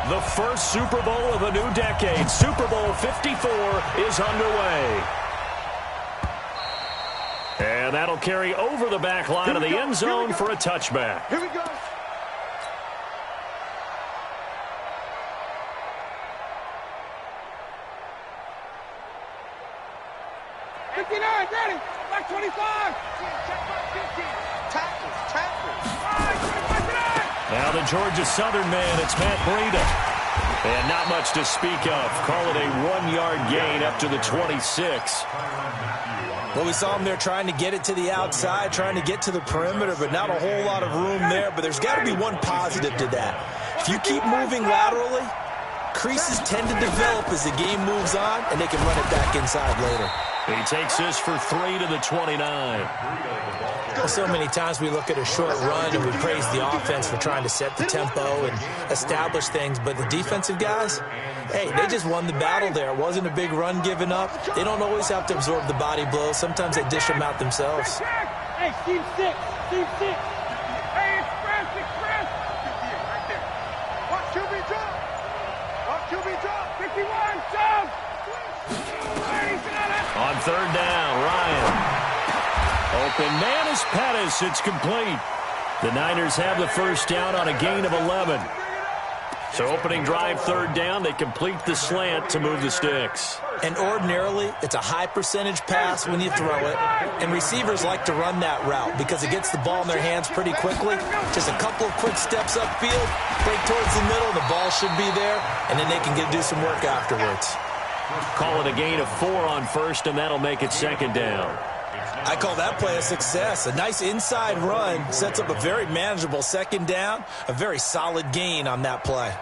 The first Super Bowl of a new decade, Super Bowl 54, is underway. And that'll carry over the back line of the end zone for a touchback. Here we go. Ready, back 25. Check back 50. Tackles. Now the Georgia Southern man, it's Matt Breida. And not much to speak of. Call it a 1-yard gain up to the 26. Well, we saw him there trying to get it to the outside, trying to get to the perimeter, but not a whole lot of room there. But there's got to be one positive to that. If you keep moving laterally, creases tend to develop as the game moves on, and they can run it back inside later. He takes this for 3 to the 29. Well, so many times we look at a short run and we praise the offense for trying to set the tempo and establish things, but the defensive guys, hey, they just won the battle there. It wasn't a big run given up. They don't always have to absorb the body blows. Sometimes they dish them out themselves. Hey, Steve 6. Hey, express. Right there. Watch QB drop. 51, jump. On third down, Ryan. Open man is Pettis. It's complete. The Niners have the first down on a gain of 11. So opening drive, third down, they complete the slant to move the sticks. And ordinarily, it's a high percentage pass when you throw it. And receivers like to run that route because it gets the ball in their hands pretty quickly. Just a couple of quick steps upfield, break towards the middle, the ball should be there, and then they can do some work afterwards. Call it a gain of 4 on first, and that'll make it second down. I call that play a success. A nice inside run sets up a very manageable second down, a very solid gain on that play.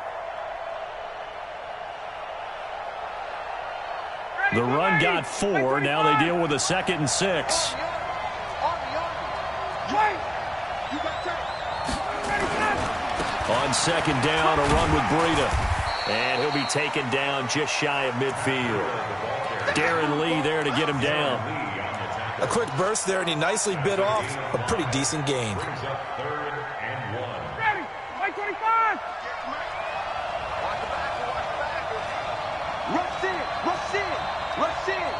The run got 4. Now they deal with a 2nd and 6. On second down, a run with Breida. And he'll be taken down just shy of midfield. Darren Lee there to get him down. A quick burst there, and he nicely bit off a pretty decent gain. Ready, Mike 25. Rush in.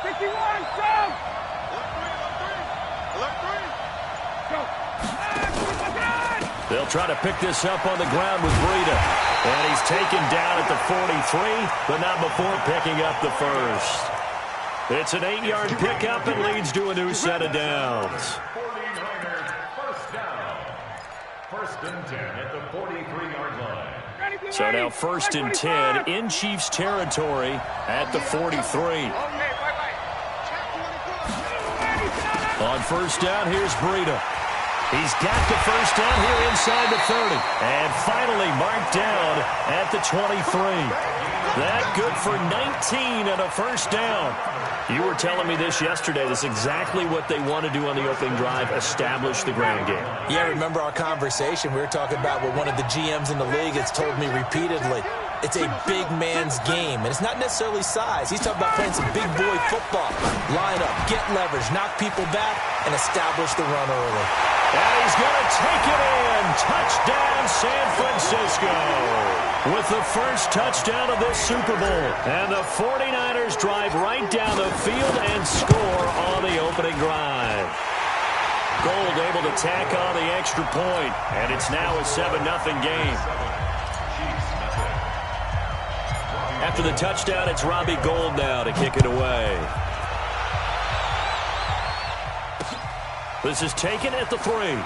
51, jump. Alert 3. Go. They'll try to pick this up on the ground with Breida. And he's taken down at the 43, but not before picking up the first. It's an 8-yard pickup and leads to a new set of downs. 49ers first down. First and 10 at the 43-yard line. So now first and 10 in Chiefs territory at the 43. On first down, here's Breida. He's got the first down here inside the 30. And finally marked down at the 23. That good for 19 and a first down. You were telling me this yesterday. This is exactly what they want to do on the opening drive, establish the ground game. Yeah, remember our conversation. We were talking about what one of the GMs in the league has told me repeatedly. It's a big man's game, and it's not necessarily size. He's talking about playing some big boy football. Line up, get leverage, knock people back, and establish the run early. And he's going to take it in. Touchdown, San Francisco. With the first touchdown of this Super Bowl. And the 49ers drive right down the field and score on the opening drive. Gold able to tack on the extra point. And it's now a 7-0 game. After the touchdown, it's Robbie Gould now to kick it away. This is taken at the 3.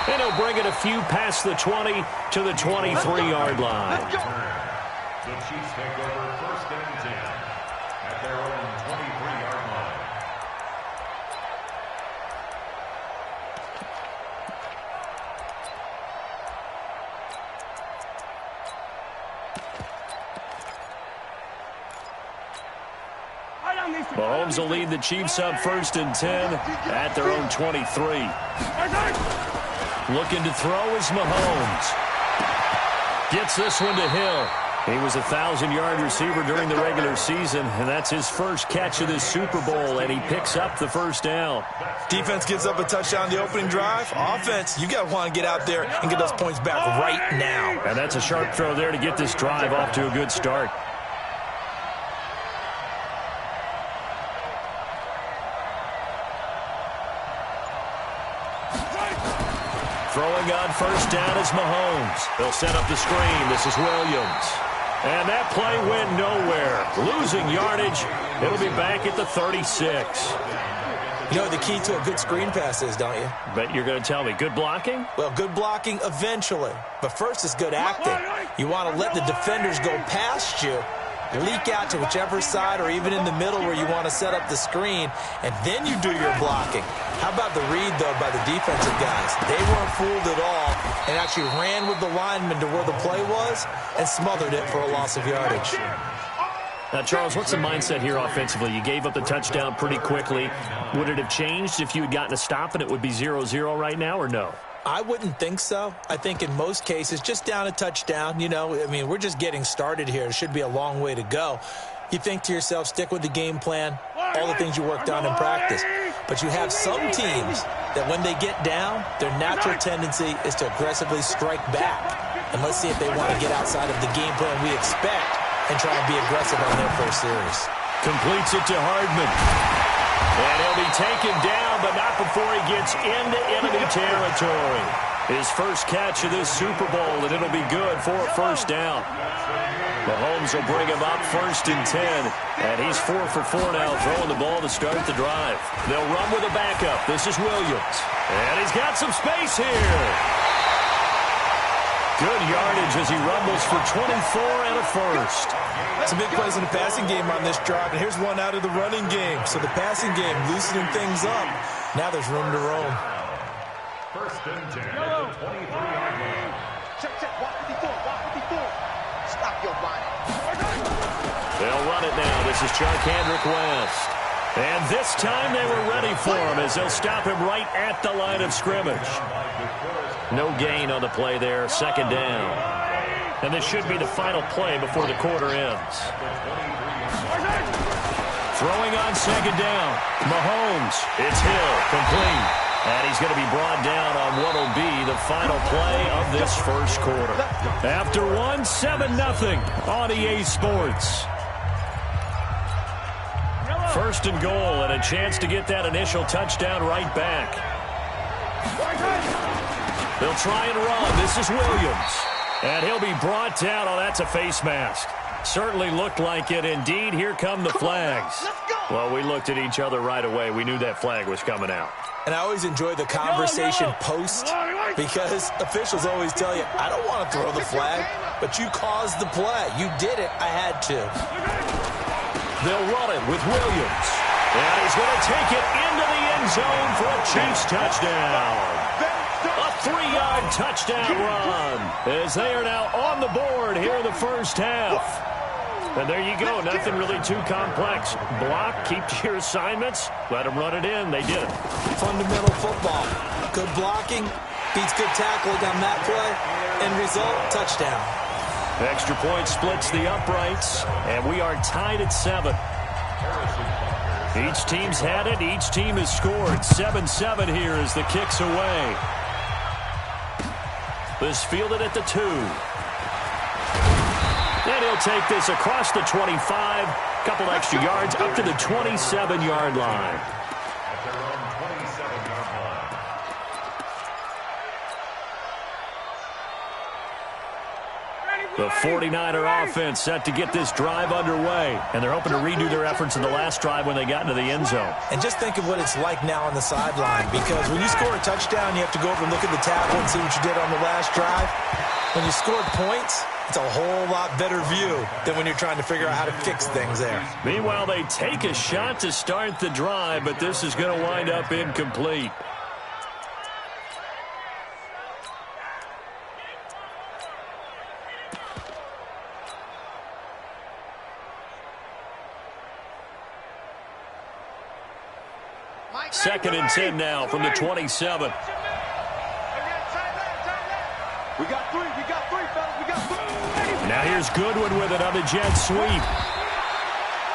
And he'll bring it a few past the 20 to the 23-yard line. The Chiefs take over first and 10 at their own 23-yard line. Mahomes will lead the Chiefs up first and 10 at their own 23. Looking to throw is Mahomes. Gets this one to Hill. He was a 1,000-yard receiver during the regular season, and that's his first catch of this Super Bowl, and he picks up the first down. Defense gives up a touchdown on the opening drive. Offense, you got to want to get out there and get those points back right now. And that's a sharp throw there to get this drive off to a good start. Throwing on first down is Mahomes. They'll set up the screen. This is Williams. And that play went nowhere. Losing yardage. It'll be back at the 36. You know what the key to a good screen pass is, don't you? Bet you're going to tell me. Good blocking? Well, good blocking eventually. But first is good acting. You want to let the defenders go past you, leak out to whichever side or even in the middle where you want to set up the screen, and then you do your blocking. How about the read, though, by the defensive guys? They weren't fooled at all and actually ran with the lineman to where the play was and smothered it for a loss of yardage. Now, Charles, what's the mindset here offensively? You gave up the touchdown pretty quickly. Would it have changed if you had gotten a stop and it would be 0-0 right now, or no? I wouldn't think so. I think in most cases, just down a touchdown, you know, I mean, we're just getting started here. It should be a long way to go. You think to yourself, stick with the game plan, all the things you worked on in practice. But you have some teams that when they get down, their natural tendency is to aggressively strike back. And let's see if they want to get outside of the game plan we expect and try and be aggressive on their first series. Completes it to Hardman. And he'll be taken down, but not before he gets into enemy territory. His first catch of this Super Bowl, and it'll be good for a first down. Mahomes will bring him up 1st and 10, and he's 4 for 4 now, throwing the ball to start the drive. They'll run with a backup. This is Williams, and he's got some space here. Good yardage as he rumbles for 24 and a first. Some big plays in the passing game on this drive, and here's one out of the running game. So the passing game loosening things up. Now there's room to roam. 1st and 10 at the 23-yard line. Check, 154. Stop your bonnet. They'll run it now. This is Charkandrick West. And this time they were ready for him as they'll stop him right at the line of scrimmage. No gain on the play there, 2nd down. And this should be the final play before the quarter ends. Throwing on 2nd down. Mahomes. It's Hill. Complete. And he's going to be brought down on what will be the final play of this first quarter. After one, 7-0 on EA Sports. 1st and goal and a chance to get that initial touchdown right back. They'll try and run. This is Williams. And he'll be brought down. Oh, that's a face mask. Certainly looked like it. Indeed, here come the flags. Well, we looked at each other right away. We knew that flag was coming out. And I always enjoy the conversation post because officials always tell you, I don't want to throw the flag, but you caused the play. You did it. I had to. They'll run it with Williams. And he's going to take it into the end zone for a Chiefs touchdown. A 3-yard touchdown run as they are now on the board here in the first half. And there you go. Nothing really too complex. Block, keep to your assignments, let them run it in. They did it. Fundamental football. Good blocking beats good tackling on that play. End result, touchdown. Extra point splits the uprights, and we are tied at 7. Each team's had it. Each team has scored. 7-7 here as the kick's away. This fielded at the 2. And he'll take this across the 25. Couple extra yards up to the 27-yard line. The 49er offense set to get this drive underway. And they're hoping to redo their efforts in the last drive when they got into the end zone. And just think of what it's like now on the sideline. Because when you score a touchdown, you have to go over and look at the tackle and see what you did on the last drive. When you scored points, it's a whole lot better view than when you're trying to figure out how to fix things there. Meanwhile, they take a shot to start the drive, but this is going to wind up incomplete. Second and 10 now from the 27. We got three, fellas. We got three. Now here's Goodwin with it on the jet sweep.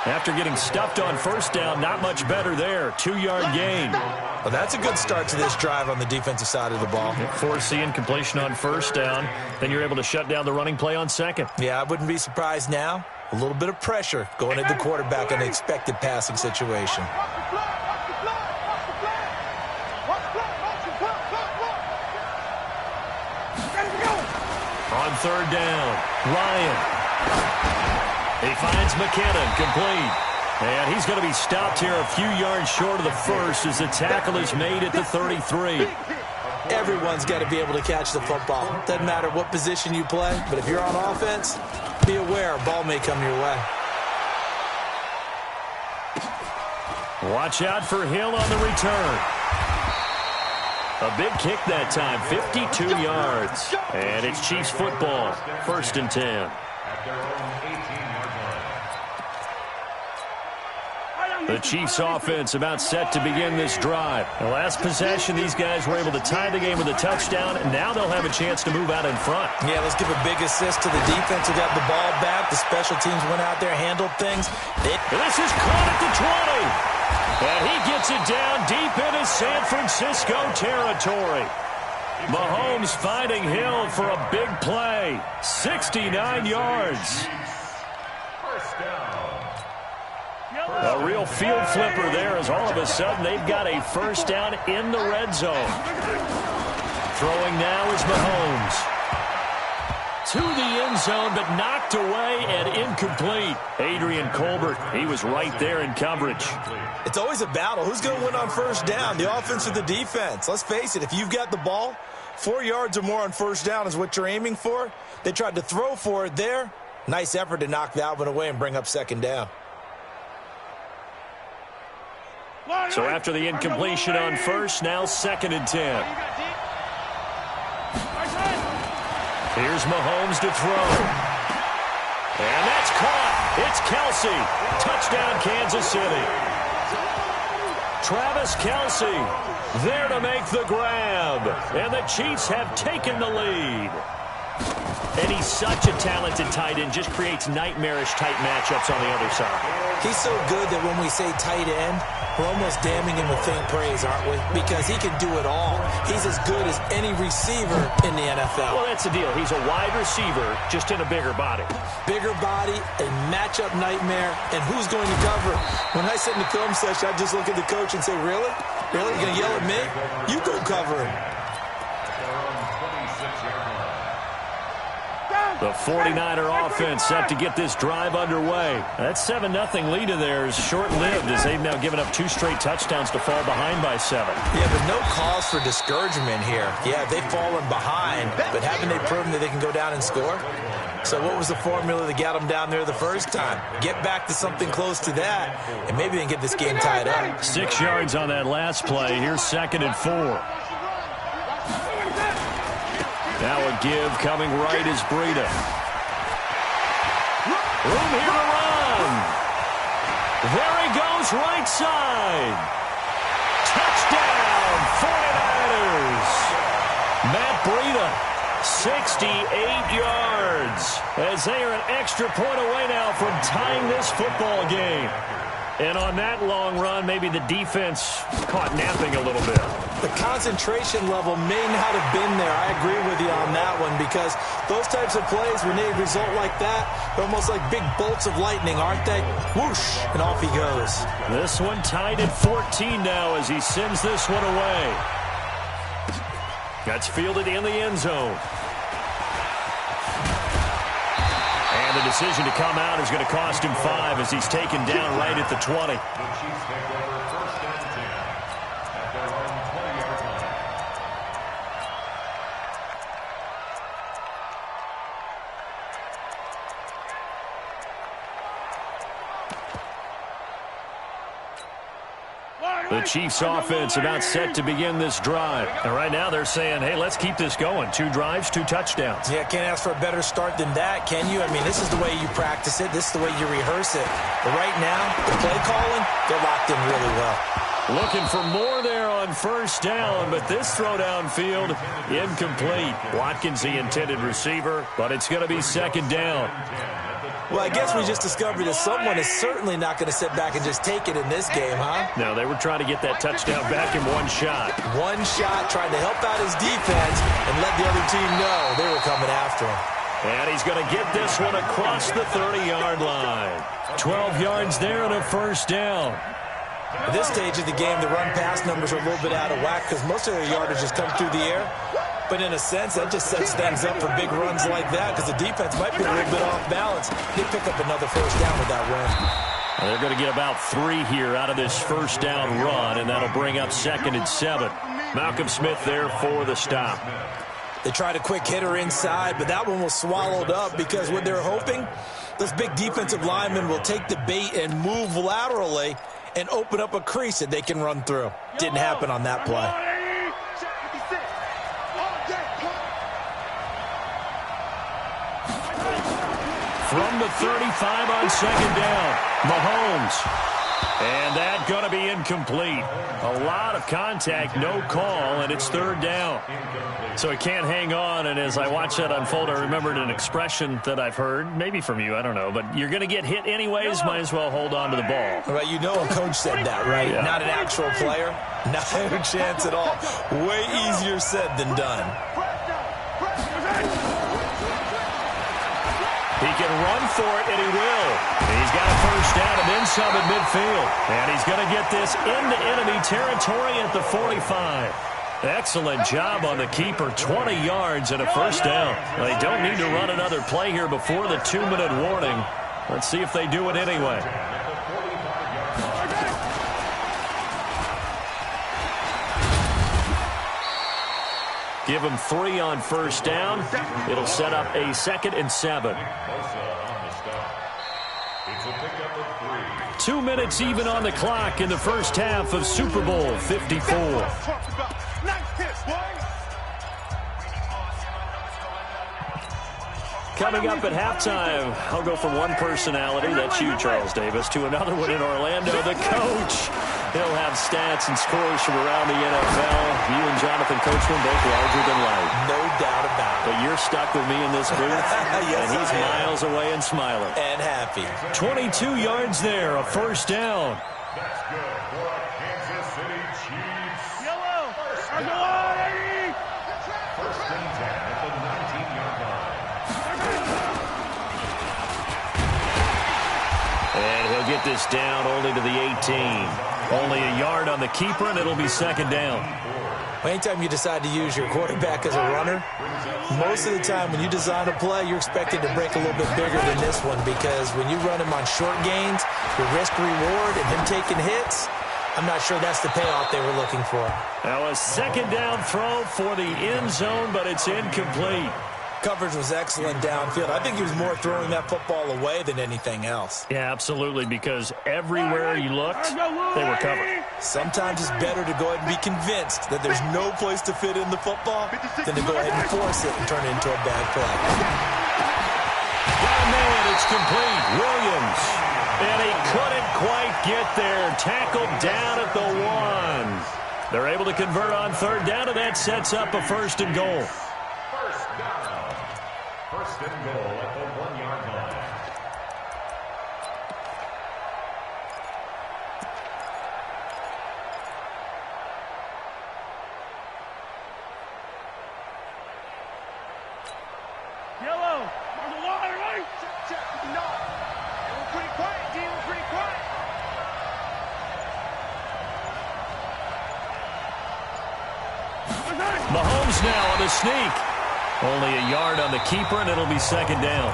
After getting stuffed on first down, not much better there. 2-yard gain. Well, that's a good start to this drive on the defensive side of the ball. Force the incompletion on first down. Then you're able to shut down the running play on second. Yeah, I wouldn't be surprised now. A little bit of pressure going at the quarterback in an expected passing situation. On third down, Ryan. He finds McKinnon, complete. And he's going to be stopped here a few yards short of the first as the tackle is made at the 33. Everyone's got to be able to catch the football. Doesn't matter what position you play, but if you're on offense, be aware a ball may come your way. Watch out for Hill on the return. A big kick that time, 52 yards. And it's Chiefs football, 1st and 10. The Chiefs offense about set to begin this drive. The last possession, these guys were able to tie the game with a touchdown, and now they'll have a chance to move out in front. Yeah, let's give a big assist to the defense who got the ball back. The special teams went out there, handled things. This is caught at the 20. And he gets it down deep into San Francisco territory. Mahomes finding Hill for a big play. 69 yards. A real field flipper there as all of a sudden they've got a first down in the red zone. Throwing now is Mahomes. To the end zone, but knocked away and incomplete. Adrian Colbert, he was right there in coverage. It's always a battle. Who's going to win on first down, the offense or the defense? Let's face it, if you've got the ball, 4 yards or more on first down is what you're aiming for. They tried to throw for it there. Nice effort to knock that one away and bring up second down. So after the incompletion on first, now 2nd and 10. Here's Mahomes to throw. And that's caught. It's Kelsey. Touchdown, Kansas City. Travis Kelsey there to make the grab. And the Chiefs have taken the lead. And he's such a talented tight end, just creates nightmarish-type matchups on the other side. He's so good that when we say tight end, we're almost damning him with faint praise, aren't we? Because he can do it all. He's as good as any receiver in the NFL. Well, that's the deal. He's a wide receiver, just in a bigger body. Bigger body, a matchup nightmare, and who's going to cover? When I sit in the film session, I just look at the coach and say, really? Really? You're going to yell at me? You go cover him. The 49er offense set to get this drive underway. That 7-0 lead of theirs short-lived as they've now given up 2 straight touchdowns to fall behind by 7. Yeah, but no cause for discouragement here. Yeah, they've fallen behind, but haven't they proven that they can go down and score? So what was the formula that got them down there the first time? Get back to something close to that, and maybe they can get this game tied up. 6 yards on that last play. Here's 2nd and 4. Now a give coming right is Breida. Room here to run. There he goes right side. Touchdown, 49ers. Matt Breida, 68 yards. As they are an extra point away now from tying this football game. And on that long run, maybe the defense caught napping a little bit. The concentration level may not have been there. I agree with you on that one because those types of plays, when they result like that, they're almost like big bolts of lightning, aren't they? Whoosh, and off he goes. This one tied at 14 now as he sends this one away. That's fielded in the end zone. And the decision to come out is going to cost him 5 as he's taken down right at the 20. The Chiefs offense about set to begin this drive. And right now they're saying, hey, let's keep this going. 2 drives, 2 touchdowns. Yeah, can't ask for a better start than that, can you? I mean, this is the way you practice it. This is the way you rehearse it. But right now, the play calling, they're locked in really well. Looking for more there on first down, but this throw downfield, incomplete. Watkins, the intended receiver, but it's going to be second down. Well, I guess we just discovered that someone is certainly not going to sit back and just take it in this game, huh? No, they were trying to get that touchdown back in one shot. One shot, trying to help out his defense and let the other team know they were coming after him. And he's going to get this one across the 30-yard line. 12 yards there and a first down. At this stage of the game, the run-pass numbers are a little bit out of whack because most of their yardage has come through the air. But in a sense, that just sets things up for big runs like that because the defense might be a little bit off balance. They pick up another first down with that run. Well, they're going to get about 3 here out of this first down run, and that'll bring up 2nd and 7. Malcolm Smith there for the stop. They tried a quick hitter inside, but that one was swallowed up because what they're hoping, those big defensive linemen will take the bait and move laterally and open up a crease that they can run through. Didn't happen on that play. From the 35 on second down, Mahomes. And that going to be incomplete. A lot of contact, no call, and it's 3rd down. So he can't hang on, and as I watched that unfold, I remembered an expression that I've heard, maybe from you, I don't know, but you're going to get hit anyways, might as well hold on to the ball. Right, you know a coach said that, right? Yeah. Not an actual player, not a chance at all. Way easier said than done. He can run for it, and he will. And he's got a first down and then some at midfield. And he's going to get this into enemy territory at the 45. Excellent job on the keeper. 20 yards and a first down. They don't need to run another play here before the 2-minute warning. Let's see if they do it anyway. Give him 3 on first down. It'll set up a 2nd and 7. 2 minutes even on the clock in the first half of Super Bowl 54. Coming up at halftime, I'll go from one personality, that's you, Charles Davis, to another one in Orlando, the coach. He'll have stats and scores from around the NFL. You and Jonathan Coachman both larger than life. No doubt about it. But you're stuck with me in this booth, yes, and he's miles away and smiling. And happy. 22 yards there, a first down. That's good for our Kansas City Chiefs. Yellow. First and 10 at the 19-yard line. And he'll get this down only to the 18. Only a yard on the keeper, and it'll be second down. Anytime you decide to use your quarterback as a runner, most of the time when you design a play, you're expected to break a little bit bigger than this one because when you run him on short gains, your risk-reward and him taking hits, I'm not sure that's the payoff they were looking for. Now a second down throw for the end zone, but it's incomplete. Coverage was excellent downfield. I think he was more throwing that football away than anything else. Yeah, absolutely, because everywhere you looked, they were covered. Sometimes it's better to go ahead and be convinced that there's no place to fit in the football than to go ahead and force it and turn it into a bad play. Got a man, it's complete. Williams. And he couldn't quite get there. Tackled down at the 1. They're able to convert on third down, and that sets up a 1st and goal. First down. 1st and goal at the 1-yard line. Yellow. On the water, right? No. They were pretty quiet, D. They were pretty quiet. Mahomes now on the sneak. Only a yard on the keeper, and it'll be second down.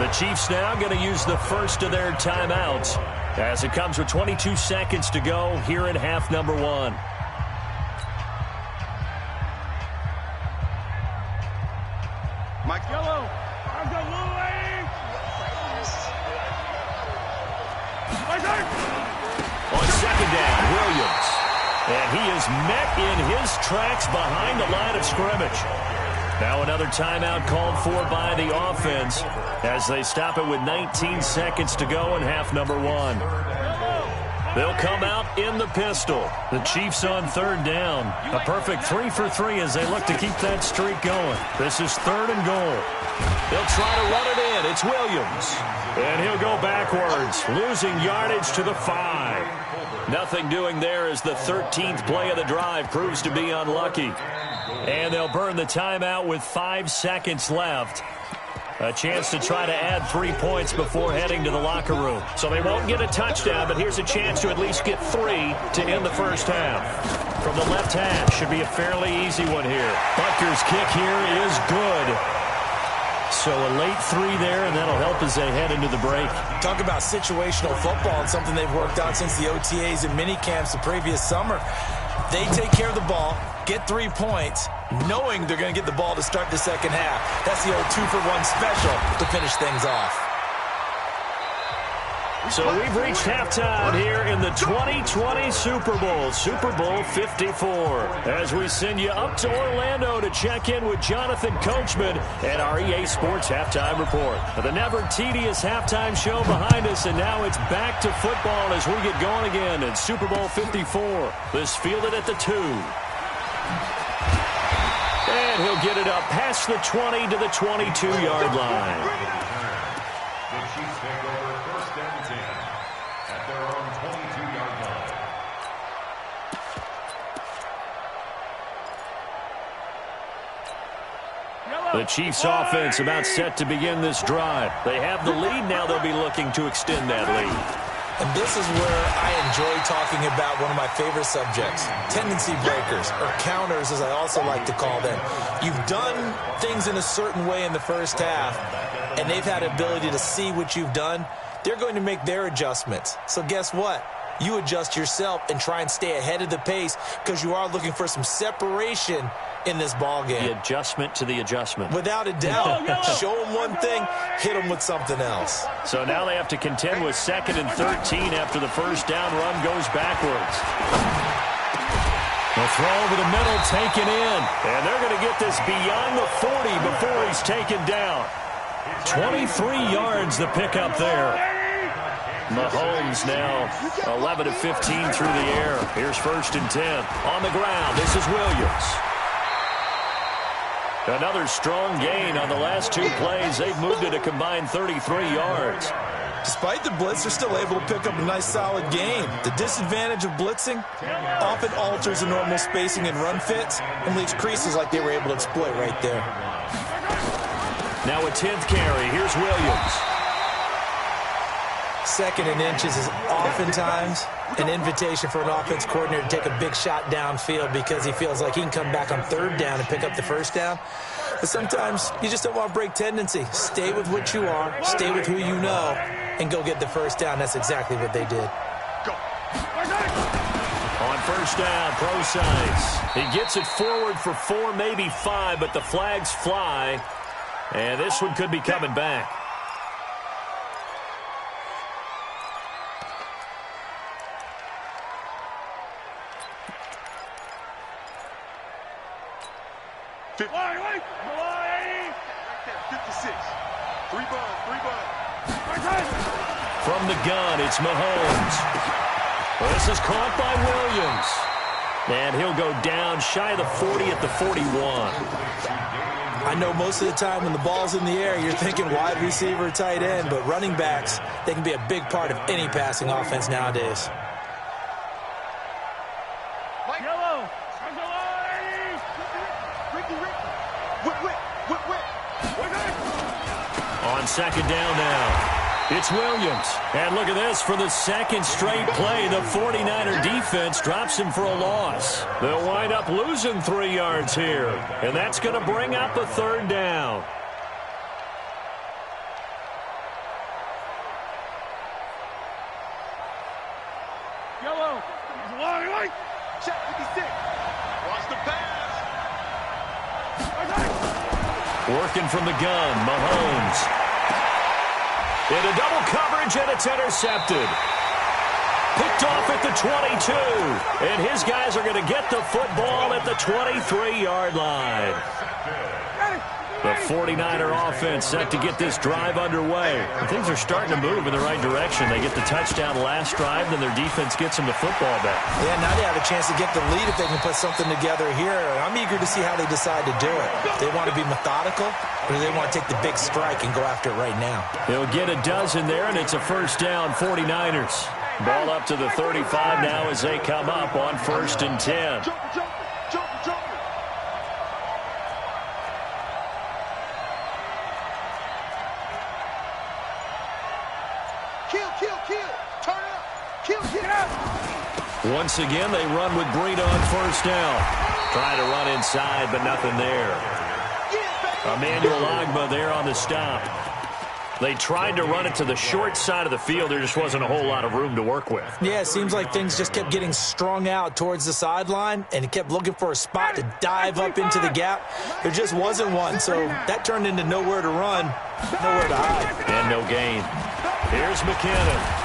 The Chiefs now going to use the first of their timeouts as it comes with 22 seconds to go here in half number 1. Mike Yellow. I'm the On second down, Williams. And he is met in his tracks behind the line of scrimmage. Now another timeout called for by the offense as they stop it with 19 seconds to go in half number 1. They'll come out in the pistol. The Chiefs on third down. A perfect 3 for 3 as they look to keep that streak going. This is 3rd and goal. They'll try to run it in. It's Williams. And he'll go backwards, losing yardage to the 5. Nothing doing there as the 13th play of the drive proves to be unlucky. And they'll burn the timeout with 5 seconds left. A chance to try to add 3 points before heading to the locker room. So they won't get a touchdown, but here's a chance to at least get 3 to end the first half. From the left half, should be a fairly easy one here. Butker's kick here is good. So a late 3 there, and that'll help as they head into the break. Talk about situational football and something they've worked on since the OTAs and mini camps the previous summer. They take care of the ball, get 3 points, knowing they're going to get the ball to start the second half. That's the old 2-for-1 special to finish things off. So we've reached halftime here in the 2020 Super Bowl, Super Bowl 54. As we send you up to Orlando to check in with Jonathan Coachman at our EA Sports Halftime Report. The never tedious halftime show behind us, and now it's back to football as we get going again in Super Bowl 54. This fielded at the 2. And he'll get it up past the 20 to the 22-yard line. The Chiefs take over 1st and 10 at their own 22-yard line. The Chiefs offense about set to begin this drive. They have the lead. Now they'll be looking to extend that lead. And this is where I enjoy talking about one of my favorite subjects, tendency breakers, or counters as I also like to call them. You've done things in a certain way in the first half, and they've had ability to see what you've done. They're going to make their adjustments. So guess what? You adjust yourself and try and stay ahead of the pace because you are looking for some separation in this ball game. The adjustment to the adjustment. Without a doubt. Show them one thing, hit them with something else. So now they have to contend with 2nd and 13 after the first down run goes backwards. The throw over the middle taken in. And they're going to get this beyond the 40 before he's taken down. 23 yards the pickup there. Mahomes now 11 of 15 through the air. Here's 1st and 10. On the ground, this is Williams. Another strong gain on the last 2 plays. They've moved it a combined 33 yards. Despite the blitz, they're still able to pick up a nice solid gain. The disadvantage of blitzing often alters the normal spacing and run fits and leaves creases like they were able to exploit right there. Now a 10th carry. Here's Williams. 2nd and inches is oftentimes an invitation for an offense coordinator to take a big shot downfield because he feels like he can come back on 3rd down and pick up the 1st down. But sometimes you just don't want to break tendency. Stay with what you are, stay with who you know, and go get the 1st down. That's exactly what they did. On 1st down, Procise. He gets it forward for 4, maybe 5, but the flags fly. And this one could be coming back. Line. 56. 3 ball. From the gun, it's Mahomes. This is caught by Williams. And he'll go down shy of the 40 at the 41. I know most of the time when the ball's in the air, you're thinking wide receiver, tight end, but running backs, they can be a big part of any passing offense nowadays. Yellow. On 2nd down now. It's Williams. And look at this. For the 2nd straight play, the 49er defense drops him for a loss. They'll wind up losing 3 yards here. And that's going to bring up a 3rd down. Yellow. Line. Check 56. Watch the pass. Working from the gun, Mahomes. Into double coverage, and it's intercepted. Picked off at the 22. And his guys are going to get the football at the 23-yard line. The 49er offense set to get this drive underway. And things are starting to move in the right direction. They get the touchdown last drive, then their defense gets them the football back. Yeah, now they have a chance to get the lead if they can put something together here. I'm eager to see how they decide to do it. They want to be methodical, or do they want to take the big strike and go after it right now? They'll get a dozen there, and it's a first down, 49ers. Ball up to the 35 now as they come up on 1st and 10. Once again, they run with Breida on 1st down. Trying to run inside, but nothing there. Emmanuel Ogbah there on the stop. They tried to run it to the short side of the field. There just wasn't a whole lot of room to work with. Yeah, it seems like things just kept getting strung out towards the sideline, and he kept looking for a spot to dive up into the gap. There just wasn't one, so that turned into nowhere to run, nowhere to hide. And no gain. Here's McKinnon.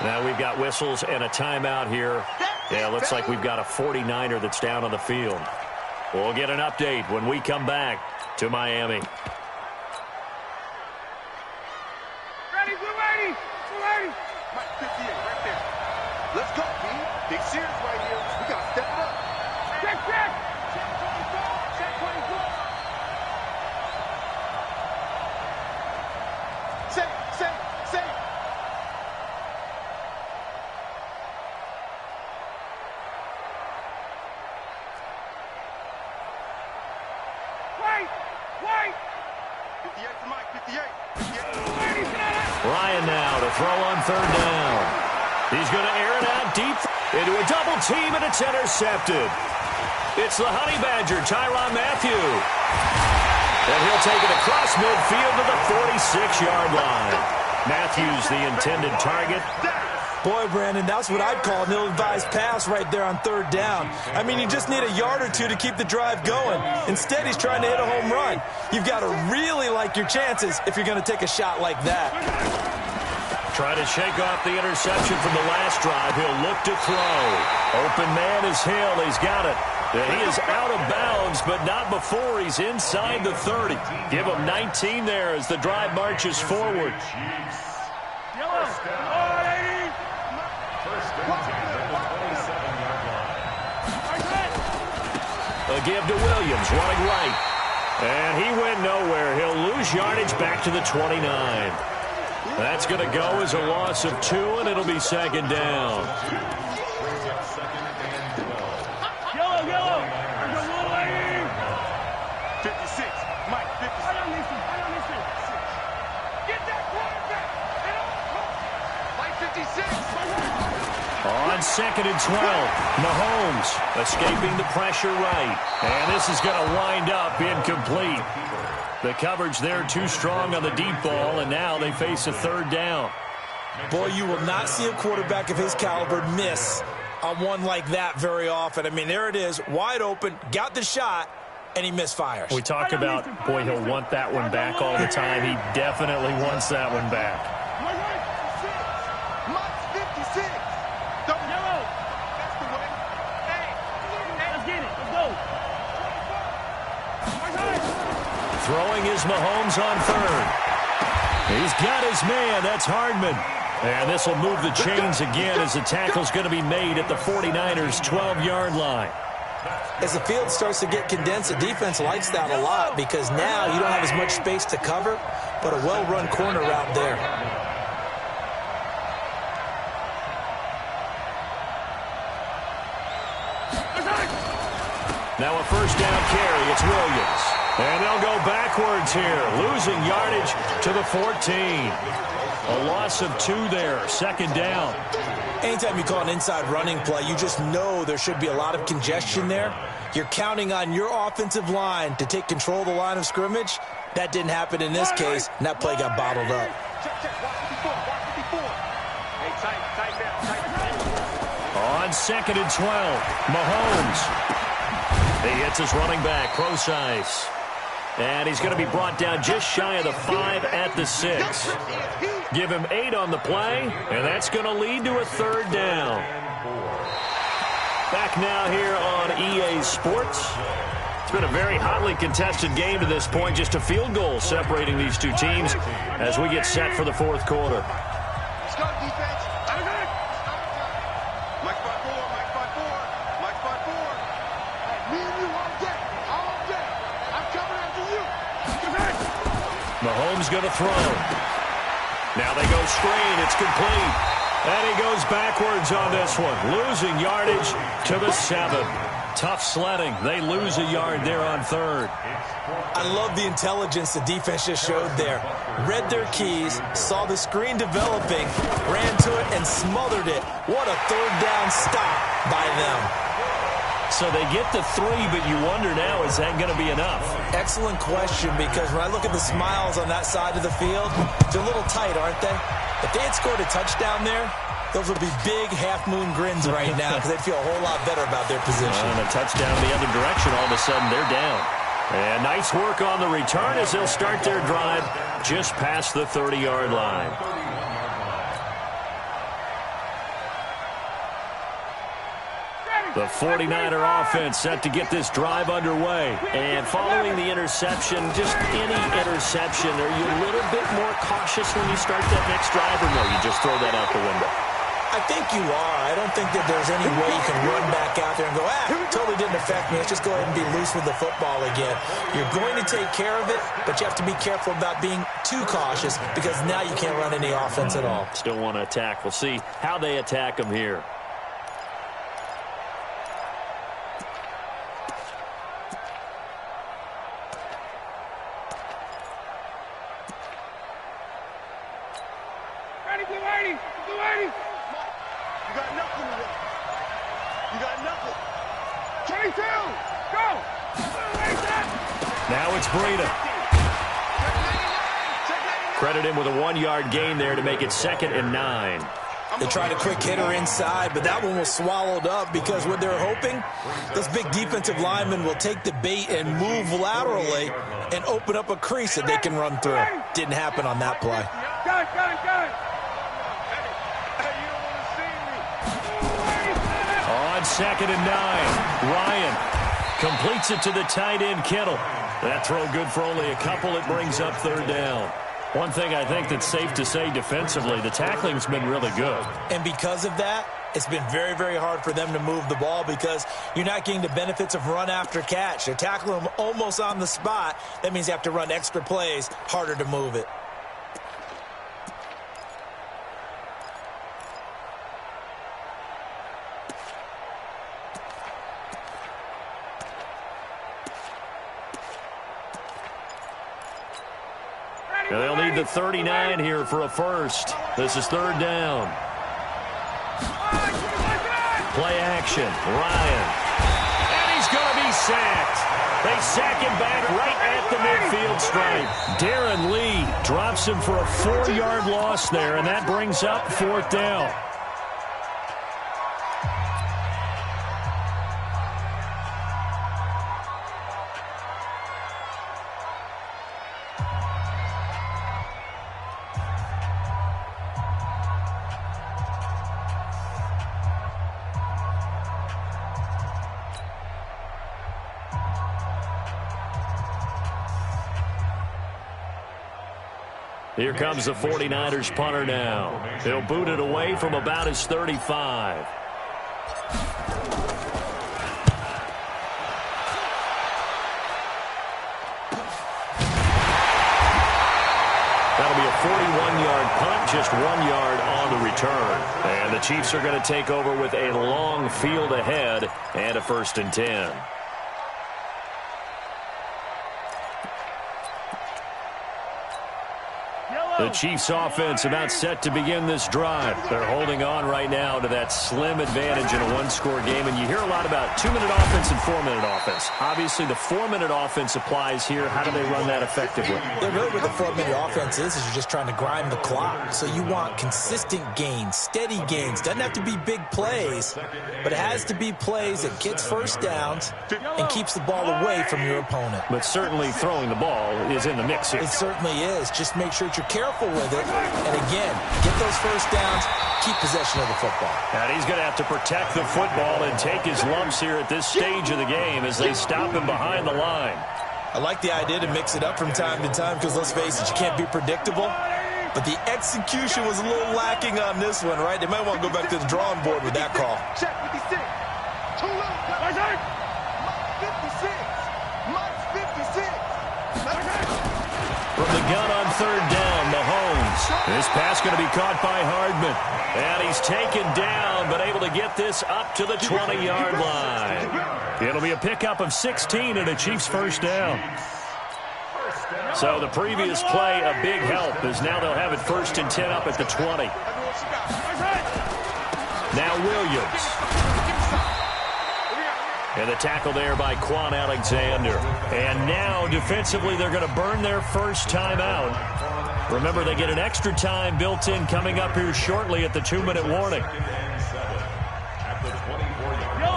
Now we've got whistles and a timeout here. Yeah, looks like we've got a 49er that's down on the field. We'll get an update when we come back to Miami. Ready, we're ready. Mike 58 right there. Let's go, B. Big series right here. We got to step it up. Check. Check 24. Check 24. Say. Wait. 58 for Mike, 58. Ryan now to throw on 3rd down. He's going to air it out deep into a double team, and it's intercepted. It's the Honey Badger, Tyrann Mathieu. And he'll take it across midfield to the 46-yard line. Matthew's the intended target. Boy, Brandon, that's what I'd call an ill-advised pass right there on 3rd down. I mean, you just need a yard or two to keep the drive going. Instead, he's trying to hit a home run. You've got to really like your chances if you're going to take a shot like that. Try to shake off the interception from the last drive. He'll look to throw. Open man is Hill. He's got it. He is out of bounds, but not before he's inside the 30. Give him 19 there as the drive marches forward. A give to Williams, running right. And he went nowhere. He'll lose yardage back to the 29. That's going to go as a loss of 2, and it'll be 2nd down. Yellow. 56. Mike, 56. I don't listen. Get that quarterback. Mike, 56. On 2nd and 12, Mahomes escaping the pressure right. And this is going to wind up incomplete. The coverage there too strong on the deep ball, and now they face a 3rd down. Boy, you will not see a quarterback of his caliber miss on one like that very often. I mean, there it is, wide open, got the shot, and he misfires. We talk about, boy, he'll want that one back all the time. He definitely wants that one back. Throwing is Mahomes on 3rd. He's got his man. That's Hardman. And this will move the chains again as the tackle's going to be made at the 49ers' 12-yard line. As the field starts to get condensed, the defense likes that a lot because now you don't have as much space to cover, but a well-run corner route there. Now a 1st down carry. It's Williams. And they'll go backwards here, losing yardage to the 14. A loss of 2 there, 2nd down. Anytime you call an inside running play, you just know there should be a lot of congestion there. You're counting on your offensive line to take control of the line of scrimmage. That didn't happen in this case, and that play got bottled up. On 2nd and 12, Mahomes. He hits his running back, Procise. And he's going to be brought down just shy of the 5 at the 6. Give him 8 on the play, and that's going to lead to a 3rd down. Back now here on EA Sports. been a very hotly contested game to this point. Just a field goal separating these two teams as we get set for the fourth quarter. Let's go, defense. Mike spot four, Mike spot four, Mike spot four. Me and you all day, all day. I'm coming after you. Mahomes going to throw. Now they go screen. It's complete. And he goes backwards on this one, losing yardage to the 7. Tough sledding. They lose a yard there on third. I love the intelligence the defense just showed there. Read their keys, saw the screen developing, ran to it, and smothered it. What a third down stop by them. So they get the 3, but you wonder now, is that going to be enough? Excellent question, because when I look at the smiles on that side of the field, they're a little tight, aren't they? If they had scored a touchdown there, those would be big half-moon grins right now because they'd feel a whole lot better about their position. And a touchdown the other direction, all of a sudden they're down. And nice work on the return as they'll start their drive just past the 30-yard line. The 49er offense set to get this drive underway. And following the interception, just any interception, are you a little bit more cautious when you start that next drive, or no, you just throw that out the window? I think you are. I don't think that there's any way you can run back out there and go, totally didn't affect me. Let's just go ahead and be loose with the football again. You're going to take care of it, but you have to be careful about being too cautious because now you can't run any offense at all. Still want to attack. We'll see how they attack them here. You got nothing today. You got nothing. 22, go! Now it's Breida. Credit him with a 1-yard gain there to make it 2nd and 9. They tried a quick hitter inside, but that one was swallowed up because what they're hoping, those big defensive linemen will take the bait and move laterally and open up a crease that they can run through. Didn't happen on that play. Got it. On 2nd and 9, Ryan completes it to the tight end, Kittle. That throw good for only a couple. It brings up 3rd down. One thing I think that's safe to say defensively, the tackling's been really good. And because of that, it's been very, very hard for them to move the ball because you're not getting the benefits of run after catch. They're tackling them almost on the spot. That means you have to run extra plays, harder to move it. They'll need the 39 here for a first. This is 3rd down. Play action. Ryan. And he's going to be sacked. They sack him back right at the midfield stripe. Darren Lee drops him for a 4-yard loss there, and that brings up 4th down. Here comes the 49ers punter now. He'll boot it away from about his 35. That'll be a 41-yard punt, just 1 yard on the return. And the Chiefs are going to take over with a long field ahead and a 1st and 10. The Chiefs offense about set to begin this drive. They're holding on right now to that slim advantage in a 1-score game. And you hear a lot about 2-minute offense and 4-minute offense. Obviously, the 4-minute offense applies here. How do they run that effectively? Yeah, really what the 4-minute offense is you're just trying to grind the clock. So you want consistent gains, steady gains. Doesn't have to be big plays, but it has to be plays that gets first downs and keeps the ball away from your opponent. But certainly throwing the ball is in the mix here. It certainly is. Just make sure that you're careful careful with it, and again, get those first downs, keep possession of the football. And he's going to have to protect the football and take his lumps here at this stage of the game as they stop him behind the line. I like the idea to mix it up from time to time because, let's face it, you can't be predictable. But the execution was a little lacking on this one, right? They might want to go back to the drawing board with that call. Check 56. Too little. From the gun on third down, Mahomes. This pass going to be caught by Hardman. And he's taken down, but able to get this up to the 20-yard line. It'll be a pickup of 16 and a Chiefs first down. So the previous play, a big help, as now they'll have it 1st and 10 up at the 20. Now Williams. And the tackle there by Quan Alexander. And now, defensively, they're going to burn their first timeout. Remember, they get an extra time built in coming up here shortly at the 2-minute warning.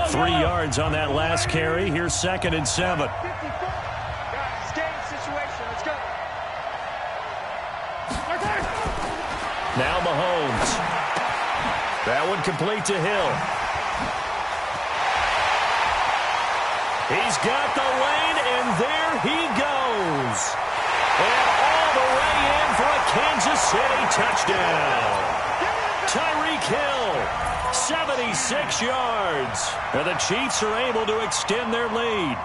3 yards on that last carry. Here's 2nd and 7. Now Mahomes. That one complete to Hill. He's got the lane, and there he goes. And all the way in for a Kansas City touchdown. Tyreek Hill, 76 yards. And the Chiefs are able to extend their lead.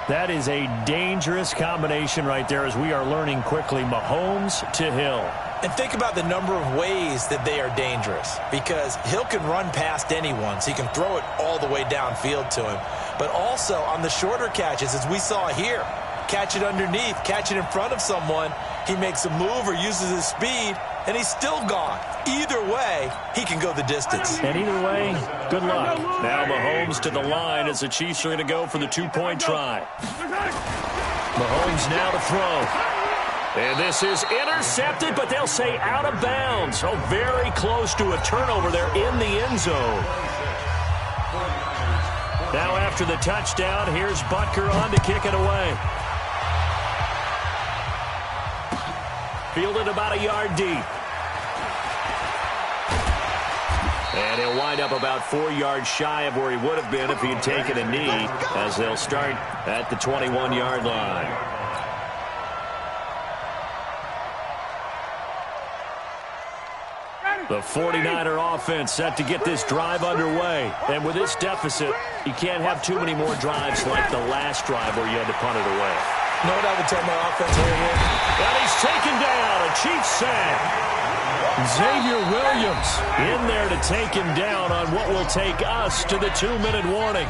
That is a dangerous combination right there, as we are learning quickly. Mahomes to Hill. And think about the number of ways that they are dangerous, because Hill can run past anyone, so he can throw it all the way downfield to him. But also on the shorter catches, as we saw here, catch it underneath, catch it in front of someone, he makes a move or uses his speed, and he's still gone. Either way, he can go the distance. And either way, good luck. Now Mahomes to the line as the Chiefs are going to go for the 2-point try. Mahomes now to throw. And this is intercepted, but they'll say out of bounds. Oh, very close to a turnover there in the end zone. Now after the touchdown, here's Butker on to kick it away. Fielded about a yard deep. And he'll wind up about 4 yards shy of where he would have been if he had taken a knee, as they'll start at the 21-yard line. The 49er offense set to get this drive underway. And with this deficit, you can't have too many more drives like the last drive where you had to punt it away. You know what I would tell my offense here? And he's taken down. A Chiefs sack. Xavier Williams in there to take him down on what will take us to the 2-minute warning.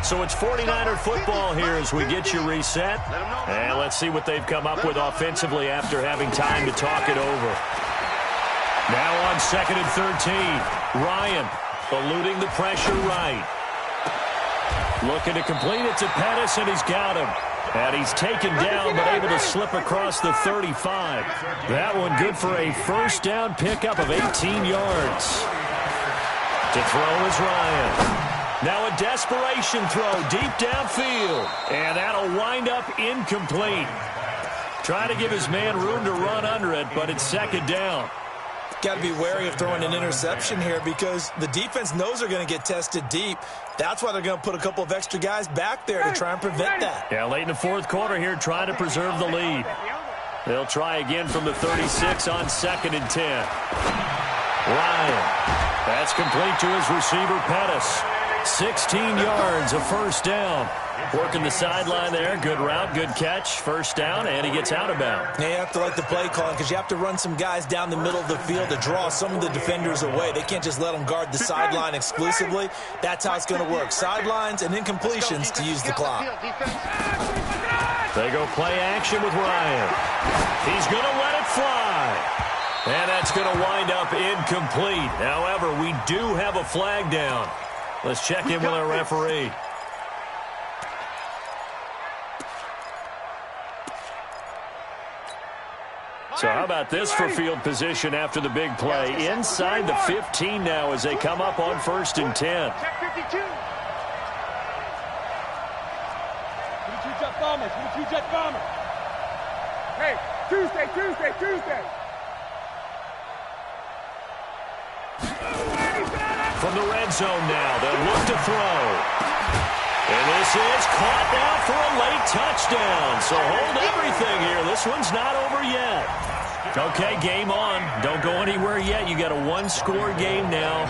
So it's 49er football here as we get you reset. And let's see what they've come up with offensively after having time to talk it over. Now on 2nd and 13. Ryan eluding the pressure right. Looking to complete it to Pettis, and he's got him. And he's taken down, but able to slip across the 35. That one good for a first down pickup of 18 yards. To throw is Ryan. Now a desperation throw deep downfield. And that'll wind up incomplete. Trying to give his man room to run under it, but it's 2nd down. Got to be wary of throwing an interception here because the defense knows they're going to get tested deep. That's why they're going to put a couple of extra guys back there to try and prevent that. Yeah, late in the 4th quarter here, trying to preserve the lead. They'll try again from the 36 on 2nd and 10. Ryan. That's complete to his receiver, Pettis. 16 yards, a first down. Working the sideline there. Good route, good catch. First down, and he gets out of bounds. Yeah, you have to like the play calling because you have to run some guys down the middle of the field to draw some of the defenders away. They can't just let them guard the sideline exclusively. That's how it's going to work. Sidelines and incompletions to use the clock. They go play action with Ryan. He's going to let it fly. And that's going to wind up incomplete. However, we do have a flag down. Let's check in with our referee. So how about this for field position after the big play? Inside the 15 now as they come up on 1st and 10. Check 52. bombers. We're the 2 jet bombers. Hey, Tuesday. From the red zone now, they'll look to throw. And this is caught now for a late touchdown. So hold everything here. This one's not over yet. Okay, game on. Don't go anywhere yet. You got a one-score game now.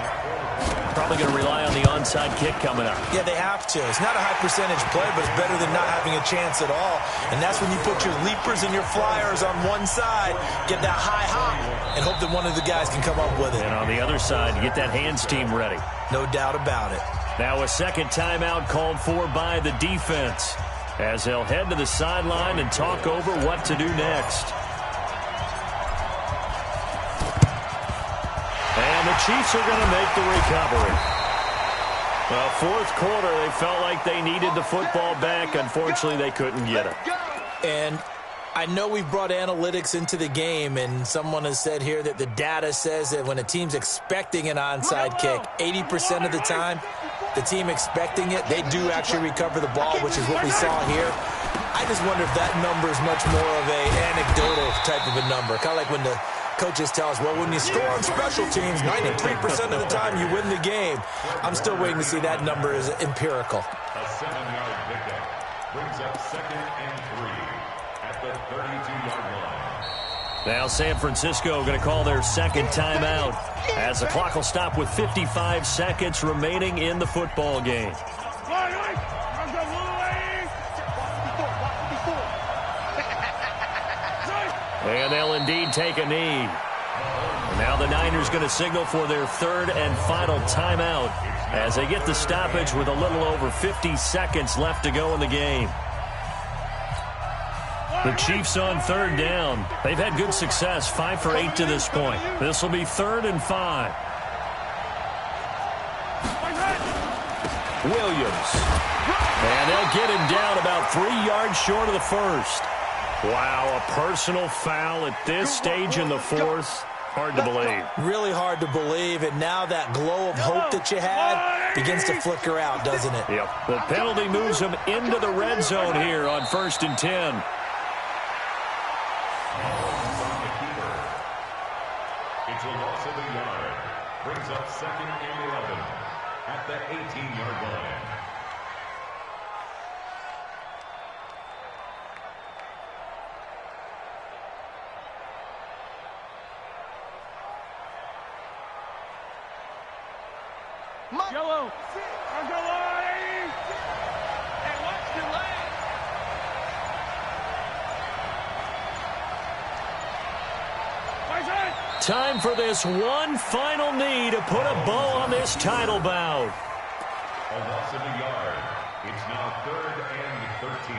Probably going to rely on the onside kick coming up. Yeah, they have to. It's not a high percentage play, but it's better than not having a chance at all. And that's when you put your leapers and your flyers on one side, get that high hop, and hope that one of the guys can come up with it. And on the other side, get that hands team ready. No doubt about it. Now a second timeout called for by the defense as they'll head to the sideline and talk over what to do next. And the Chiefs are going to make the recovery. Well, fourth quarter, they felt like they needed the football back. Unfortunately, they couldn't get it. And I know we've brought analytics into the game, and someone has said here that the data says that when a team's expecting an onside kick, 80% of the time, the team expecting it, they do actually recover the ball, which is what we saw here. I just wonder if that number is much more of a anecdotal type of a number, kind of like when the coaches tell us, well, when you score on special teams, 93% of the time you win the game. I'm still waiting to see that number is empirical. A 7-yard pickup brings up 2nd and 3 at the 32-yard line. Now San Francisco going to call their second timeout as the clock will stop with 55 seconds remaining in the football game. And they'll indeed take a knee. And now the Niners going to signal for their third and final timeout as they get the stoppage with a little over 50 seconds left to go in the game. The Chiefs on third down. They've had good success, 5 for 8 to this point. This will be 3rd and 5. Williams. And they'll get him down about 3 yards short of the first. Wow, a personal foul at this stage in the fourth. Hard to believe. Really hard to believe, and now that glow of hope that you had begins to flicker out, doesn't it? Yep. The penalty moves them into the red zone here on 1st and 10. It's a loss of a yard. Brings up 2nd and 11 at the 18-yard line. Yellow. And watch the leg. Time for this one final knee to put a bow on this title bout. A loss of a yard. It's now 3rd and 13.